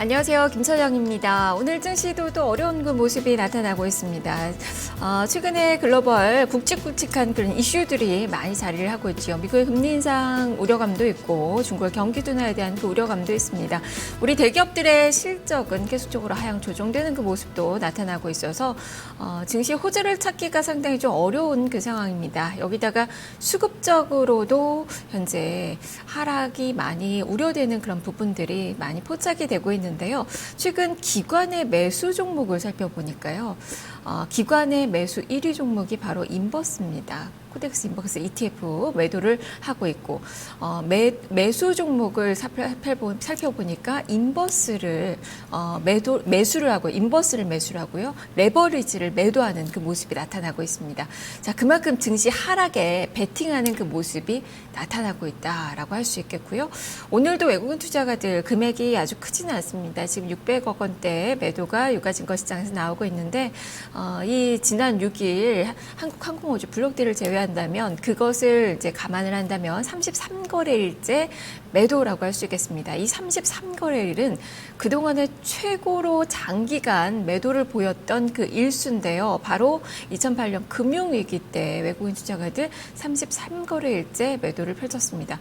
안녕하세요. 김철영입니다. 오늘 증시도 또 어려운 그 모습이 나타나고 있습니다. 최근에 글로벌 굵직굵직한 그런 이슈들이 많이 자리를 하고 있죠. 미국의 금리 인상 우려감도 있고 중국의 경기 둔화에 대한 그 우려감도 있습니다. 우리 대기업들의 실적은 계속적으로 하향 조정되는 그 모습도 나타나고 있어서 증시 호재를 찾기가 상당히 좀 어려운 그 상황입니다. 여기다가 수급적으로도 현재 하락이 많이 우려되는 그런 부분들이 많이 포착이 되고 있는데요. 최근 기관의 매수 종목을 살펴보니까요. 기관의 매수 1위 종목이 바로 인버스입니다. 코덱스 인버스 ETF 매도를 하고 있고 매수 종목을 살펴보니까 인버스를 매수를 하고 인버스를 매수를 하고요. 레버리지를 매도하는 그 모습이 나타나고 있습니다. 자, 그만큼 증시 하락에 베팅하는 그 모습이 나타나고 있다라고 할 수 있겠고요. 오늘도 외국인 투자가들 금액이 아주 크지는 않습니다. 지금 600억 원대 매도가 유가증권시장에서 나오고 있는데 이 지난 6일 한국항공우주 블록딜을 제외한다면 그것을 이제 감안을 한다면 33거래일째 매도라고 할 수 있겠습니다. 이 33거래일은 그동안의 최고로 장기간 매도를 보였던 그 일수인데요. 바로 2008년 금융위기 때 외국인 투자가들 33거래일째 매도를 펼쳤습니다.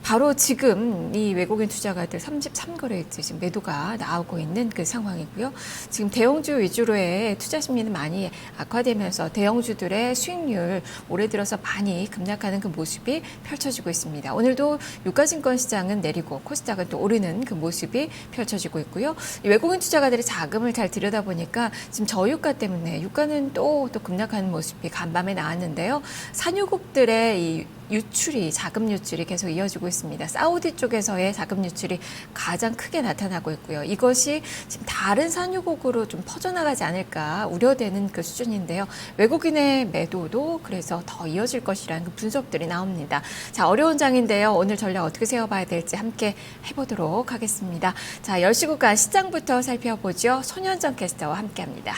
바로 지금 이 외국인 투자가들 33거래일째 지금 매도가 나오고 있는 그 상황이고요. 지금 대형주 위주로의 투자 심리는 많이 악화되면서 대형주들의 수익률 올해 들어서 많이 급락하는 그 모습이 펼쳐지고 있습니다. 오늘도 유가증권 시장은 내리고 코스닥은 또 오르는 그 모습이 펼쳐지고 있고요. 외국인 투자가들이 자금을 잘 들여다보니까 지금 저유가 때문에 유가는 또 급락하는 모습이 간밤에 나왔는데요. 산유국들의 이 자금 유출이 계속 이어지고 있습니다. 사우디 쪽에서의 자금 유출이 가장 크게 나타나고 있고요. 이것이 지금 다른 산유국으로 좀 퍼져나가지 않을까 우려되는 그 수준인데요. 외국인의 매도도 그래서 더 이어질 것이라는 그 분석들이 나옵니다. 자, 어려운 장인데요. 오늘 전략 어떻게 세워봐야 될지 함께 해보도록 하겠습니다. 자, 10시 구간 시장부터 살펴보죠. 손현정 캐스터와 함께합니다.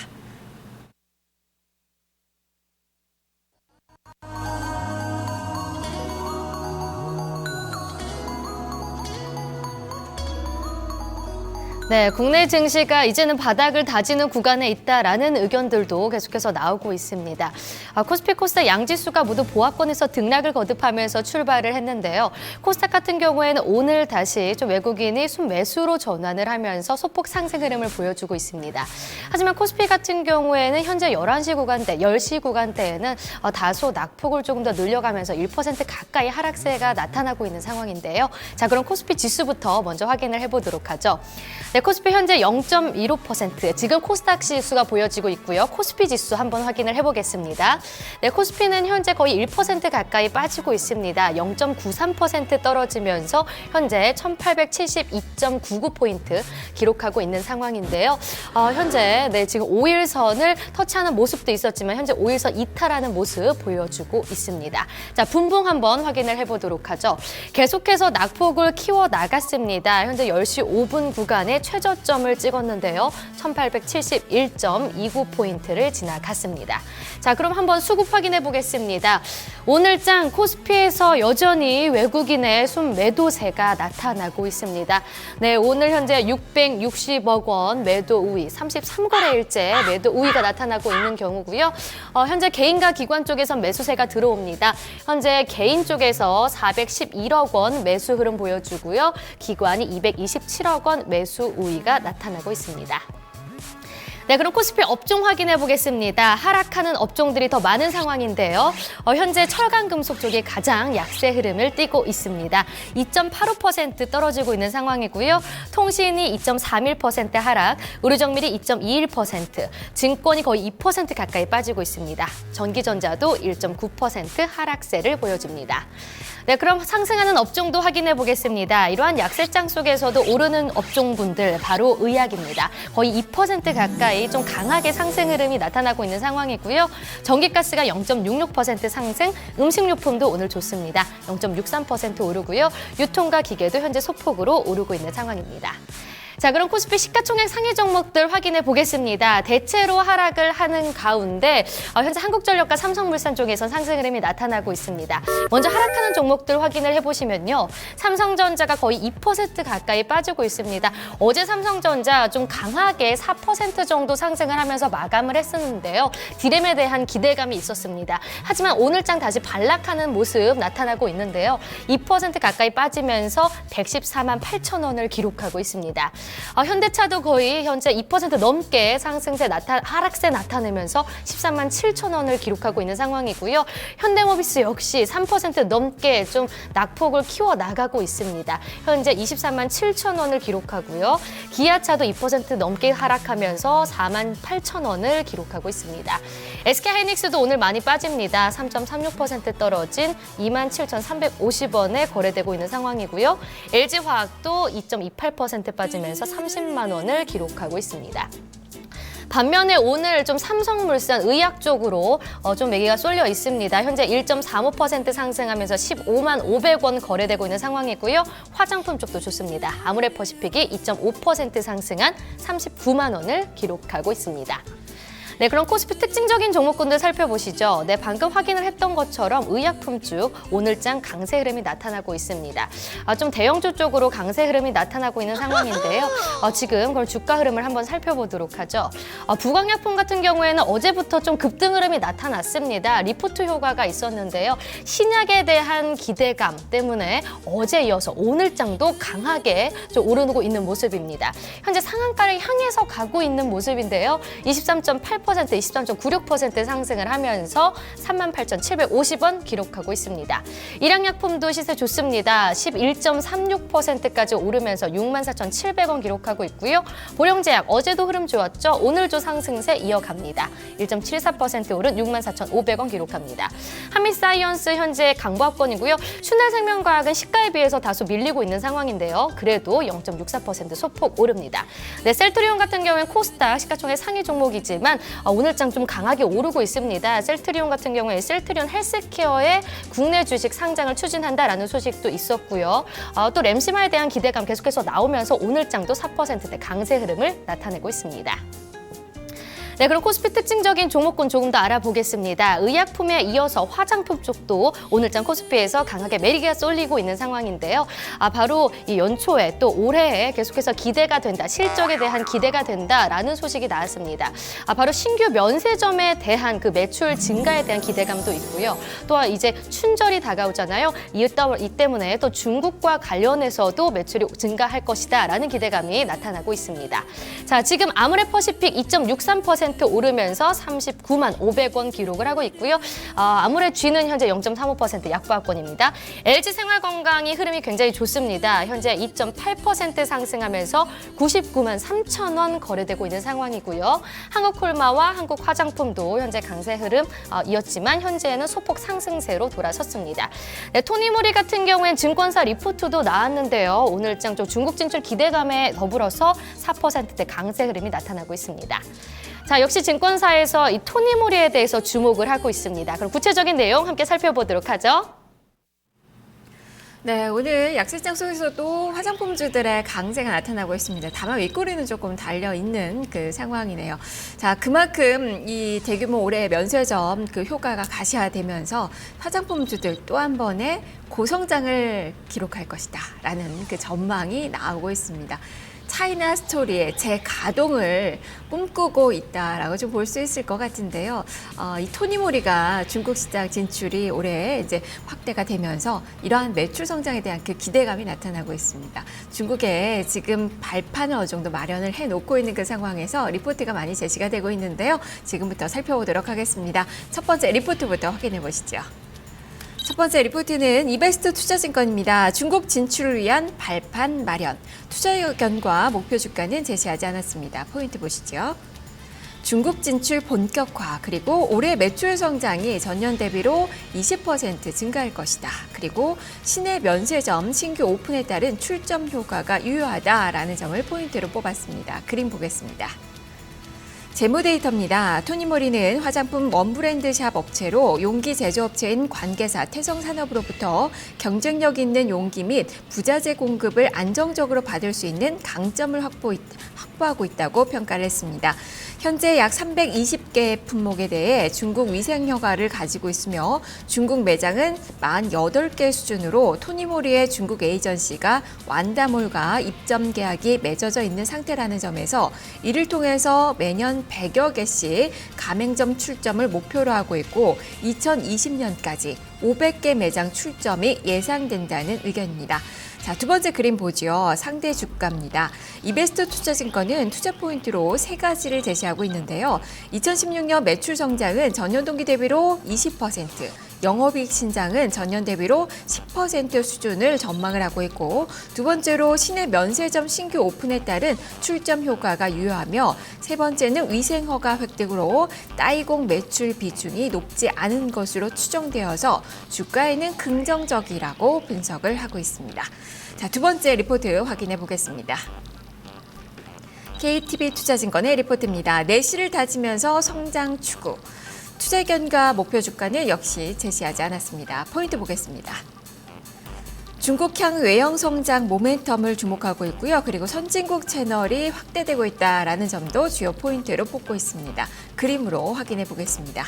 네, 국내 증시가 이제는 바닥을 다지는 구간에 있다라는 의견들도 계속해서 나오고 있습니다. 코스피, 코스닥 양지수가 모두 보합권에서 등락을 거듭하면서 출발을 했는데요. 코스닥 같은 경우에는 오늘 다시 좀 외국인이 순매수로 전환을 하면서 소폭 상승 흐름을 보여주고 있습니다. 하지만 코스피 같은 경우에는 현재 11시 구간대, 10시 구간대에는 다소 낙폭을 조금 더 늘려가면서 1% 가까이 하락세가 나타나고 있는 상황인데요. 자, 그럼 코스피 지수부터 먼저 확인을 해보도록 하죠. 네, 코스피 현재 0.15%, 지금 코스닥 지수가 보여지고 있고요. 코스피 지수 한번 확인을 해보겠습니다. 네, 코스피는 현재 거의 1% 가까이 빠지고 있습니다. 0.93% 떨어지면서 현재 1872.99포인트 기록하고 있는 상황인데요. 현재 지금 5일선을 터치하는 모습도 있었지만 현재 5일선 이탈하는 모습 보여주고 있습니다. 자, 분봉 한번 확인을 해보도록 하죠. 계속해서 낙폭을 키워나갔습니다. 현재 10시 5분 구간에 최저점을 찍었는데요. 1871.29포인트를 지나갔습니다. 자, 그럼 한번 수급 확인해 보겠습니다. 오늘장 코스피에서 여전히 외국인의 순매도세가 나타나고 있습니다. 네, 오늘 현재 660억 원 매도 우위, 33거래일째 매도 우위가 나타나고 있는 경우고요. 현재 개인과 기관 쪽에서 매수세가 들어옵니다. 현재 개인 쪽에서 411억 원 매수 흐름 보여주고요. 기관이 227억 원 매수 우위가 나타나고 있습니다. 네, 그럼 코스피 업종 확인해 보겠습니다. 하락하는 업종들이 더 많은 상황인데요. 현재 철강금속 쪽이 가장 약세 흐름을 띠고 있습니다. 2.85% 떨어지고 있는 상황이고요. 통신이 2.31% 하락, 의료정밀이 2.21%, 증권이 거의 2% 가까이 빠지고 있습니다. 전기전자도 1.9% 하락세를 보여줍니다. 네, 그럼 상승하는 업종도 확인해 보겠습니다. 이러한 약세장 속에서도 오르는 업종군들 바로 의약입니다. 거의 2% 가까이 좀 강하게 상승 흐름이 나타나고 있는 상황이고요. 전기가스가 0.66% 상승, 음식료품도 오늘 좋습니다. 0.63% 오르고요. 유통과 기계도 현재 소폭으로 오르고 있는 상황입니다. 자, 그럼 코스피 시가총액 상위 종목들 확인해 보겠습니다. 대체로 하락을 하는 가운데 현재 한국전력과 삼성물산 쪽에서 상승 흐름이 나타나고 있습니다. 먼저 하락하는 종목들 확인을 해보시면요. 삼성전자가 거의 2% 가까이 빠지고 있습니다. 어제 삼성전자 좀 강하게 4% 정도 상승을 하면서 마감을 했었는데요. 디램에 대한 기대감이 있었습니다. 하지만 오늘장 다시 반락하는 모습 나타나고 있는데요. 2% 가까이 빠지면서 114만 8천 원을 기록하고 있습니다. 현대차도 거의 현재 2% 넘게 하락세 나타내면서 13만 7천 원을 기록하고 있는 상황이고요. 현대모비스 역시 3% 넘게 좀 낙폭을 키워나가고 있습니다. 현재 23만 7천 원을 기록하고요. 기아차도 2% 넘게 하락하면서 4만 8천 원을 기록하고 있습니다. SK하이닉스도 오늘 많이 빠집니다. 3.36% 떨어진 2만 7,350원에 거래되고 있는 상황이고요. LG화학도 2.28% 빠지면서 30만 원을 기록하고 있습니다. 반면에 오늘 좀 삼성물산 의약 쪽으로 좀 매기가 쏠려 있습니다. 현재 1.35% 상승하면서 15만 500원 거래되고 있는 상황이고요. 화장품 쪽도 좋습니다. 아모레퍼시픽이 2.5% 상승한 39만 원을 기록하고 있습니다. 네, 그럼 코스피 특징적인 종목군들 살펴보시죠. 네, 방금 확인을 했던 것처럼 의약품 쪽 오늘장 강세 흐름이 나타나고 있습니다. 좀 대형주 쪽으로 강세 흐름이 나타나고 있는 상황인데요. 지금 그럼 주가 흐름을 한번 살펴보도록 하죠. 부강약품 같은 경우에는 어제부터 좀 급등 흐름이 나타났습니다. 리포트 효과가 있었는데요. 신약에 대한 기대감 때문에 어제 이어서 오늘장도 강하게 좀 오르고 있는 모습입니다. 현재 상한가를 향해서 가고 있는 모습인데요. 23.96% 상승을 하면서 38,750원 기록하고 있습니다. 일양약품도 시세 좋습니다. 11.36%까지 오르면서 64,700원 기록하고 있고요. 보령제약 어제도 흐름 좋았죠. 오늘도 상승세 이어갑니다. 1.74% 오른 64,500원 기록합니다. 한미사이언스 현재 강보합권이고요. 슈넬생명과학은 시가에 비해서 다소 밀리고 있는 상황인데요. 그래도 0.64% 소폭 오릅니다. 네, 셀트리온 같은 경우는 코스닥 시가총액 상위 종목이지만 오늘장 좀 강하게 오르고 있습니다. 셀트리온 같은 경우에 셀트리온 헬스케어의 국내 주식 상장을 추진한다라는 소식도 있었고요. 또 램시마에 대한 기대감 계속해서 나오면서 오늘장도 4%대 강세 흐름을 나타내고 있습니다. 네, 그럼 코스피 특징적인 종목군 조금 더 알아보겠습니다. 의약품에 이어서 화장품 쪽도 오늘장 코스피에서 강하게 매리가 쏠리고 있는 상황인데요. 바로 이 연초에 또 올해에 계속해서 기대가 된다, 실적에 대한 기대가 된다라는 소식이 나왔습니다. 바로 신규 면세점에 대한 그 매출 증가에 대한 기대감도 있고요. 또한 이제 춘절이 다가오잖아요. 이 때문에 또 중국과 관련해서도 매출이 증가할 것이다라는 기대감이 나타나고 있습니다. 자, 지금 아모레퍼시픽 2.63% 오르면서 39만 500원 기록을 하고 있고요. 아모레 G는 현재 0.35% 약보합권입니다. LG생활건강이 흐름이 굉장히 좋습니다. 현재 2.8% 상승하면서 99만 3천 원 거래되고 있는 상황이고요. 한국콜마와 한국화장품도 현재 강세 흐름 이었지만 현재는 소폭 상승세로 돌아섰습니다. 네, 토니모리 같은 경우엔 증권사 리포트도 나왔는데요. 오늘장 좀 중국 진출 기대감에 더불어서 4%대 강세 흐름이 나타나고 있습니다. 자, 역시 증권사에서 이 토니모리에 대해서 주목을 하고 있습니다. 그럼 구체적인 내용 함께 살펴보도록 하죠. 네, 오늘 약세장 속에서도 화장품주들의 강세가 나타나고 있습니다. 다만 윗꼬리는 조금 달려있는 그 상황이네요. 자, 그만큼 이 대규모 올해 면세점 그 효과가 가시화되면서 화장품주들 또 한 번의 고성장을 기록할 것이다 라는 그 전망이 나오고 있습니다. 차이나 스토리의 재가동을 꿈꾸고 있다라고 좀 볼 수 있을 것 같은데요. 이 토니모리가 중국 시장 진출이 올해 이제 확대가 되면서 이러한 매출 성장에 대한 그 기대감이 나타나고 있습니다. 중국에 지금 발판을 어느 정도 마련을 해놓고 있는 그 상황에서 리포트가 많이 제시가 되고 있는데요. 지금부터 살펴보도록 하겠습니다. 첫 번째 리포트부터 확인해 보시죠. 첫 번째 리포트는 이베스트 투자증권입니다. 중국 진출을 위한 발판 마련. 투자 의견과 목표 주가는 제시하지 않았습니다. 포인트 보시죠. 중국 진출 본격화, 그리고 올해 매출 성장이 전년 대비로 20% 증가할 것이다. 그리고 시내 면세점 신규 오픈에 따른 출점 효과가 유효하다라는 점을 포인트로 뽑았습니다. 그림 보겠습니다. 재무 데이터입니다. 토니모리는 화장품 원브랜드 샵 업체로 용기 제조업체인 관계사 태성산업으로부터 경쟁력 있는 용기 및 부자재 공급을 안정적으로 받을 수 있는 강점을 확보하고 있다고 평가를 했습니다. 현재 약 320개의 품목에 대해 중국 위생 허가를 가지고 있으며 중국 매장은 48개 수준으로 토니모리의 중국 에이전시가 완다몰과 입점 계약이 맺어져 있는 상태라는 점에서 이를 통해서 매년 100여 개씩 가맹점 출점을 목표로 하고 있고 2020년까지 500개 매장 출점이 예상된다는 의견입니다. 자, 두 번째 그림 보죠. 상대 주가입니다. 이베스트 투자증권은 투자 포인트로 세 가지를 제시하고 있는데요. 2016년 매출 성장은 전년 동기 대비로 20%, 영업이익 신장은 전년 대비로 10% 수준을 전망을 하고 있고 두 번째로 시내 면세점 신규 오픈에 따른 출점 효과가 유효하며 세 번째는 위생 허가 획득으로 따이공 매출 비중이 높지 않은 것으로 추정되어서 주가에는 긍정적이라고 분석을 하고 있습니다. 자, 두 번째 리포트 확인해 보겠습니다. KTB 투자증권의 리포트입니다. 내실을 다지면서 성장 추구. 투자 의견과 목표 주가는 역시 제시하지 않았습니다. 포인트 보겠습니다. 중국향 외형 성장 모멘텀을 주목하고 있고요. 그리고 선진국 채널이 확대되고 있다는 점도 주요 포인트로 뽑고 있습니다. 그림으로 확인해 보겠습니다.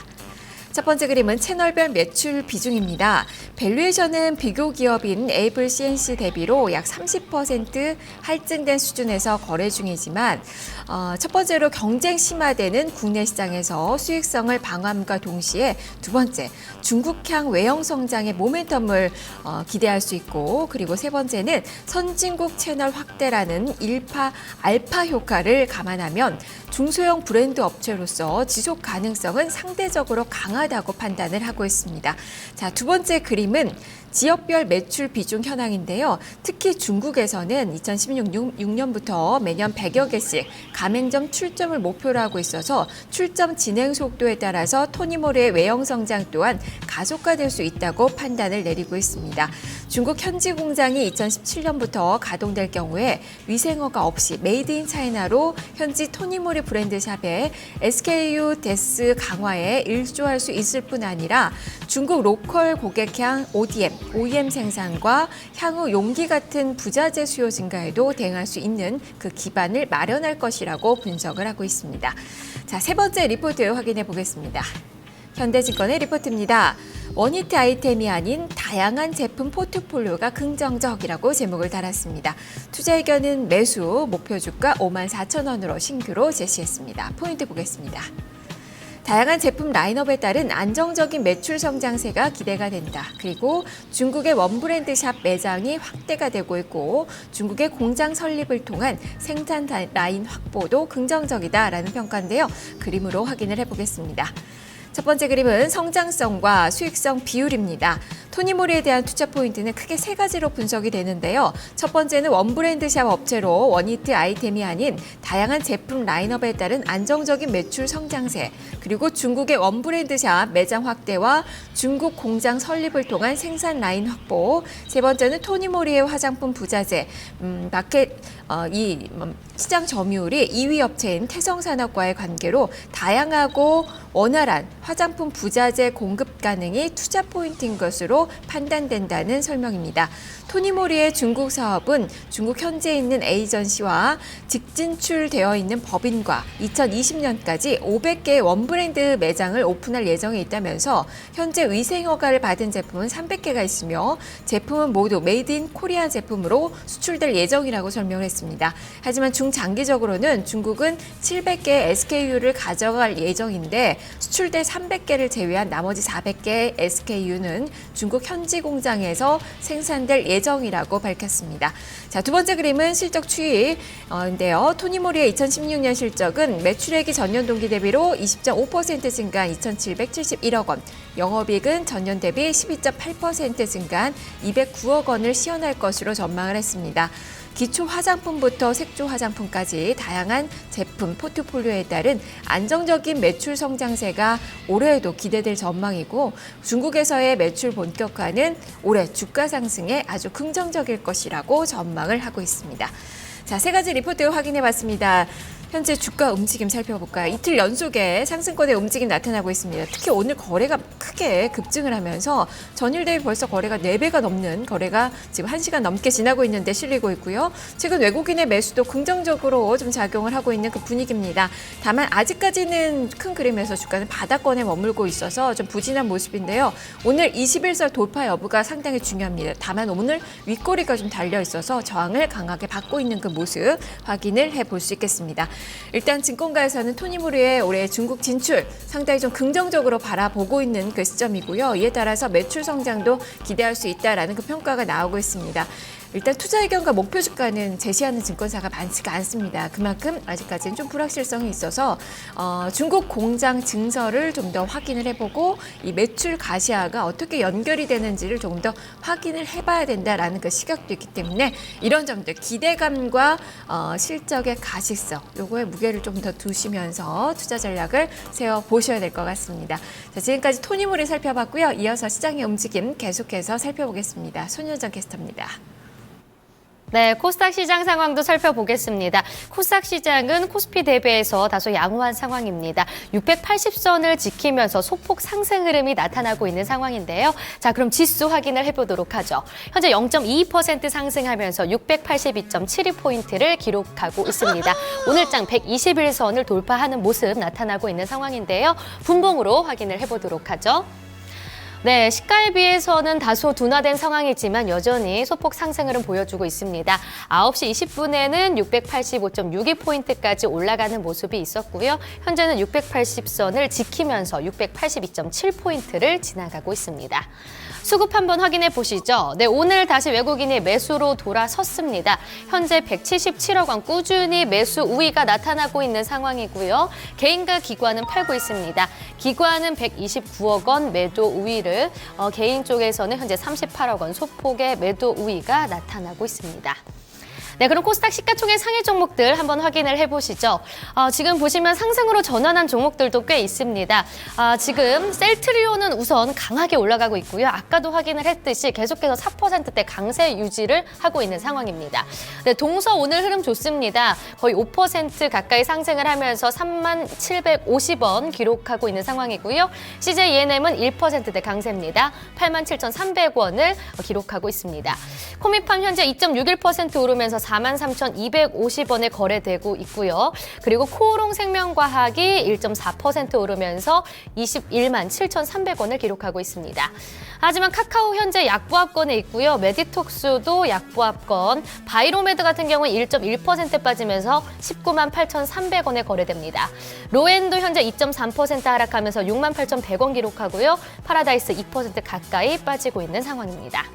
첫 번째 그림은 채널별 매출 비중입니다. 밸류에이션은 비교 기업인 에이블 CNC 대비로 약 30% 할증된 수준에서 거래 중이지만 첫 번째로 경쟁 심화되는 국내 시장에서 수익성을 방어함과 동시에 두 번째 중국향 외형 성장의 모멘텀을 기대할 수 있고 그리고 세 번째는 선진국 채널 확대라는 알파 효과를 감안하면 중소형 브랜드 업체로서 지속 가능성은 상대적으로 강하다고 판단을 하고 있습니다. 자, 두 번째 그림은 지역별 매출 비중 현황인데요. 특히 중국에서는 2016년부터 매년 100여 개씩 가맹점 출점을 목표로 하고 있어서 출점 진행 속도에 따라서 토니모리의 외형 성장 또한 가속화될 수 있다고 판단을 내리고 있습니다. 중국 현지 공장이 2017년부터 가동될 경우에 위생허가 없이 메이드 인 차이나로 현지 토니모리 브랜드 샵에 SKU 대스 강화에 일조할 수 있을 뿐 아니라 중국 로컬 고객향 OEM 생산과 향후 용기 같은 부자재 수요 증가에도 대응할 수 있는 그 기반을 마련할 것이라고 분석을 하고 있습니다. 자, 세 번째 리포트 확인해 보겠습니다. 현대증권의 리포트입니다. 원히트 아이템이 아닌 다양한 제품 포트폴리오가 긍정적이라고 제목을 달았습니다. 투자 의견은 매수, 목표 주가 54,000원으로 신규로 제시했습니다. 포인트 보겠습니다. 다양한 제품 라인업에 따른 안정적인 매출 성장세가 기대가 된다. 그리고 중국의 원브랜드 샵 매장이 확대가 되고 있고 중국의 공장 설립을 통한 생산 라인 확보도 긍정적이다라는 평가인데요. 그림으로 확인을 해보겠습니다. 첫 번째 그림은 성장성과 수익성 비율입니다. 토니모리에 대한 투자 포인트는 크게 세 가지로 분석이 되는데요. 첫 번째는 원브랜드 샵 업체로 원히트 아이템이 아닌 다양한 제품 라인업에 따른 안정적인 매출 성장세, 그리고 중국의 원브랜드 샵 매장 확대와 중국 공장 설립을 통한 생산 라인 확보, 세 번째는 토니모리의 화장품 부자재, 시장 점유율이 2위 업체인 태성산업과의 관계로 다양하고 원활한 화장품 부자재 공급 가능이 투자 포인트인 것으로 판단된다는 설명입니다. 토니모리의 중국 사업은 중국 현지에 있는 에이전시와 직진출되어 있는 법인과 2020년까지 500개의 원브랜드 매장을 오픈할 예정에 있다면서 현재 위생허가를 받은 제품은 300개가 있으며 제품은 모두 메이드 인 코리아 제품으로 수출될 예정이라고 설명을 했습니다. 하지만 중장기적으로는 중국은 700개의 SKU를 가져갈 예정인데 수출될 300개를 제외한 나머지 400개의 SKU는 중국 현지 공장에서 생산될 예정이라고 밝혔습니다. 자, 두 번째 그림은 실적 추이인데요. 토니모리의 2016년 실적은 매출액이 전년 동기 대비로 20.5% 증가한 2,771억 원, 영업이익은 전년 대비 12.8% 증가한 209억 원을 시현할 것으로 전망을 했습니다. 기초 화장품부터 색조 화장품까지 다양한 제품 포트폴리오에 따른 안정적인 매출 성장세가 올해에도 기대될 전망이고 중국에서의 매출 본격화는 올해 주가 상승에 아주 긍정적일 것이라고 전망을 하고 있습니다. 자, 세 가지 리포트 확인해 봤습니다. 현재 주가 움직임 살펴볼까요? 이틀 연속에 상승권의 움직임 나타나고 있습니다. 특히 오늘 거래가 크게 급증을 하면서 전일 대비 벌써 거래가 4배가 넘는 거래가 지금 1시간 넘게 지나고 있는데 실리고 있고요. 최근 외국인의 매수도 긍정적으로 좀 작용을 하고 있는 그 분위기입니다. 다만 아직까지는 큰 그림에서 주가는 바닥권에 머물고 있어서 좀 부진한 모습인데요. 오늘 21선 돌파 여부가 상당히 중요합니다. 다만 오늘 윗꼬리가 좀 달려 있어서 저항을 강하게 받고 있는 그 모습 확인을 해볼 수 있겠습니다. 일단 증권가에서는 토니모리의 올해 중국 진출 상당히 좀 긍정적으로 바라보고 있는 그 시점이고요. 이에 따라서 매출 성장도 기대할 수 있다라는 그 평가가 나오고 있습니다. 일단 투자 의견과 목표 주가는 제시하는 증권사가 많지가 않습니다. 그만큼 아직까지는 좀 불확실성이 있어서 중국 공장 증설을 좀 더 확인을 해보고 이 매출 가시화가 어떻게 연결이 되는지를 조금 더 확인을 해봐야 된다라는 그 시각도 있기 때문에 이런 점들 기대감과 실적의 가시성 요거에 무게를 좀 더 두시면서 투자 전략을 세워보셔야 될 것 같습니다. 자, 지금까지 토니모리 살펴봤고요. 이어서 시장의 움직임 계속해서 살펴보겠습니다. 손현정 캐스터입니다. 네, 코스닥 시장 상황도 살펴보겠습니다. 코스닥 시장은 코스피 대비해서 다소 양호한 상황입니다. 680선을 지키면서 소폭 상승 흐름이 나타나고 있는 상황인데요. 자, 그럼 지수 확인을 해보도록 하죠. 현재 0.22% 상승하면서 682.72포인트를 기록하고 있습니다. 오늘장 121선을 돌파하는 모습 나타나고 있는 상황인데요. 분봉으로 확인을 해보도록 하죠. 네, 시가에 비해서는 다소 둔화된 상황이지만 여전히 소폭 상승을 보여주고 있습니다. 9시 20분에는 685.62포인트까지 올라가는 모습이 있었고요. 현재는 680선을 지키면서 682.7포인트를 지나가고 있습니다. 수급 한번 확인해 보시죠. 네, 오늘 다시 외국인이 매수로 돌아섰습니다. 현재 177억 원 꾸준히 매수 우위가 나타나고 있는 상황이고요. 개인과 기관은 팔고 있습니다. 기관은 129억 원 매도 우위를, 개인 쪽에서는 현재 38억 원 소폭의 매도 우위가 나타나고 있습니다. 네, 그럼 코스닥 시가총액 상위 종목들 한번 확인을 해보시죠. 지금 보시면 상승으로 전환한 종목들도 꽤 있습니다. 지금 셀트리온은 우선 강하게 올라가고 있고요. 아까도 확인을 했듯이 계속해서 4%대 강세 유지를 하고 있는 상황입니다. 네, 동서 오늘 흐름 좋습니다. 거의 5% 가까이 상승을 하면서 3750원 기록하고 있는 상황이고요. CJENM은 1%대 강세입니다. 87,300원을 기록하고 있습니다. 코미팜 현재 2.61% 오르면서 43,250원에 거래되고 있고요. 그리고 코오롱 생명과학이 1.4% 오르면서 217,300원을 기록하고 있습니다. 하지만 카카오 현재 약보합권에 있고요. 메디톡스도 약보합권, 바이로메드 같은 경우는 1.1% 빠지면서 198,300원에 거래됩니다. 로엔도 현재 2.3% 하락하면서 68,100원 기록하고요. 파라다이스 2% 가까이 빠지고 있는 상황입니다.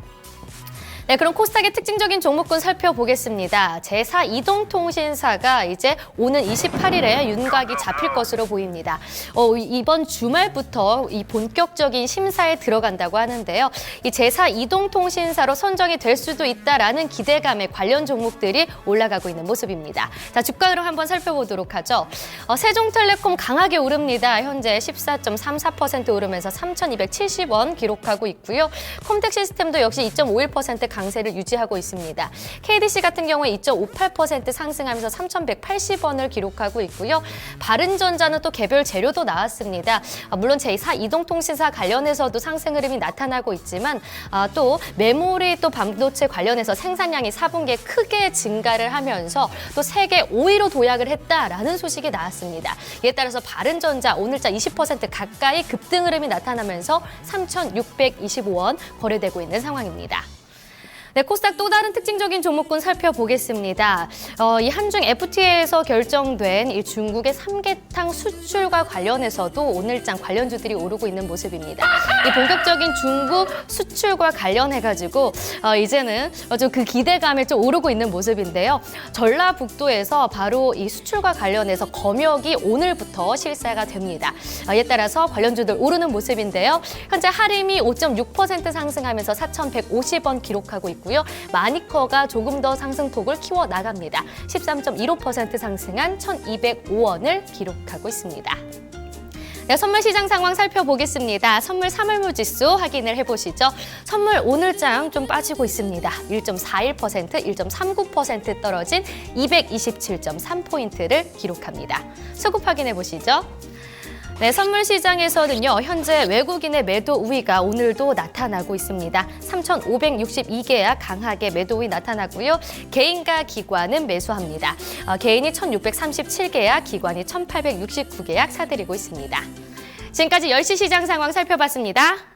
네, 그럼 코스닥의 특징적인 종목군 살펴보겠습니다. 제4이동통신사가 이제 오는 28일에 윤곽이 잡힐 것으로 보입니다. 이번 주말부터 이 본격적인 심사에 들어간다고 하는데요. 이 제4이동통신사로 선정이 될 수도 있다라는 기대감에 관련 종목들이 올라가고 있는 모습입니다. 자, 주가 흐름 한번 살펴보도록 하죠. 세종텔레콤 강하게 오릅니다. 현재 14.34% 오르면서 3,270원 기록하고 있고요. 컴텍시스템도 역시 2.51% 강세를 유지하고 있습니다. KDC 같은 경우에 2.58% 상승하면서 3,180원을 기록하고 있고요. 바른전자는 또 개별 재료도 나왔습니다. 물론 제4이동통신사 관련해서도 상승 흐름이 나타나고 있지만 또 메모리 또 반도체 관련해서 생산량이 4분기에 크게 증가를 하면서 또 세계 5위로 도약을 했다라는 소식이 나왔습니다. 이에 따라서 바른전자 오늘자 20% 가까이 급등 흐름이 나타나면서 3,625원 거래되고 있는 상황입니다. 네, 코스닥 또 다른 특징적인 종목군 살펴보겠습니다. 이 한중 FTA에서 결정된 이 중국의 삼계탕 수출과 관련해서도 오늘장 관련주들이 오르고 있는 모습입니다. 이 본격적인 중국 수출과 관련해가지고 이제는 좀 그 기대감에 좀 오르고 있는 모습인데요. 전라북도에서 바로 이 수출과 관련해서 검역이 오늘부터 실사가 됩니다. 이에 따라서 관련주들 오르는 모습인데요. 현재 하림이 5.6% 상승하면서 4,150원 기록하고 있고요. 마니커가 조금 더 상승폭을 키워 나갑니다. 13.15% 상승한 1,205원을 기록하고 있습니다. 네, 선물 시장 상황 살펴보겠습니다. 선물 3월물 지수 확인을 해보시죠. 선물 오늘장 좀 빠지고 있습니다. 1.41%, 1.39% 떨어진 227.3포인트를 기록합니다. 수급 확인해 보시죠. 네, 선물 시장에서는요, 현재 외국인의 매도 우위가 오늘도 나타나고 있습니다. 3,562개야 강하게 매도 우위 나타나고요. 개인과 기관은 매수합니다. 개인이 1,637개야, 기관이 1,869개약 사들이고 있습니다. 지금까지 10시 시장 상황 살펴봤습니다.